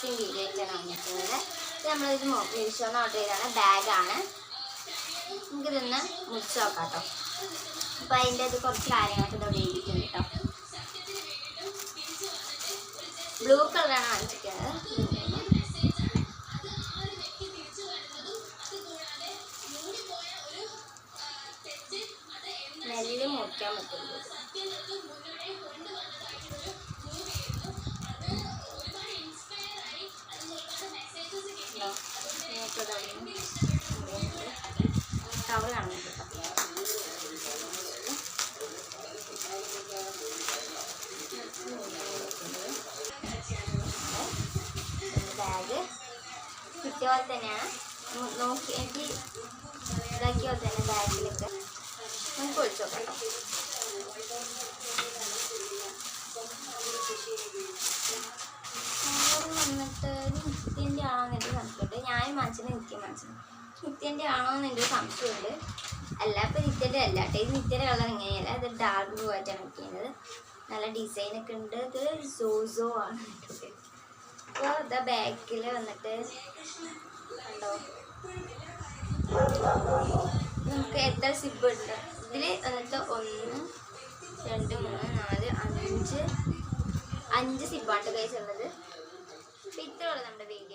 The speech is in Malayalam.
അൺബോക്സിങ് വീഡിയോ ആയിട്ടാണ് വന്നിട്ടുള്ളത്. ഇത് നമ്മളൊരു മീഷോന്ന് ഓർഡർ ചെയ്താണ്, ബാഗാണ്. നമുക്കിതൊന്ന് മുറിച്ച് നോക്കാം കേട്ടോ. അപ്പോൾ അതിൻ്റെ അത് കുറച്ച് കാര്യങ്ങളൊക്കെ ഇവിടെ എഴുതിയിട്ടുണ്ട് കേട്ടോ. ബ്ലൂ കളറാണ് വാങ്ങിച്ചിരിക്കുന്നത്. നെല്ല് മുറിക്കാൻ പറ്റുള്ളൂ. കവർ കാണുന്നുണ്ട് ബാഗ് കിട്ടിയ പോലെ തന്നെയാണ്. നോക്കി എനിക്ക് ഇതാക്കിയ പോലെ തന്നെ ബാഗിലൊക്കെ നമുക്ക് ഒഴിച്ചു നോക്കാം. വന്നിട്ട് നിത്യൻ്റെ ആണോ എന്നൊരു സംശയമുണ്ട്. ഞാൻ വാങ്ങിച്ചത് നിത്യം വാങ്ങിച്ചത്. നിത്യൻ്റെ ആണോ എന്നൊരു സംശയമുണ്ട്. അല്ല, ഇപ്പം നിത്യൻ്റെ അല്ല കേട്ടോ. ഇത് നിത്യൻ്റെ കളർ ഇങ്ങനെയല്ല, ഇത് ഡാർക്ക് ബ്ലൂ ആയിട്ടാണ് വെക്കുന്നത്. നല്ല ഡിസൈനൊക്കെ ഉണ്ട്. ഇത് സോസോ ആണ് കേട്ടോ. അപ്പോൾ ഇതാ ബാക്കിൽ വന്നിട്ട് കണ്ടോ, നമുക്ക് എത്ര സിബ് ഉണ്ട് ഇതിൽ വന്നിട്ട് 1 2 3 4 5 സിബാണ്ട് കൈസുള്ളത്. അപ്പോൾ ഇത്രയുള്ള നമ്മുടെ വീഡിയോ.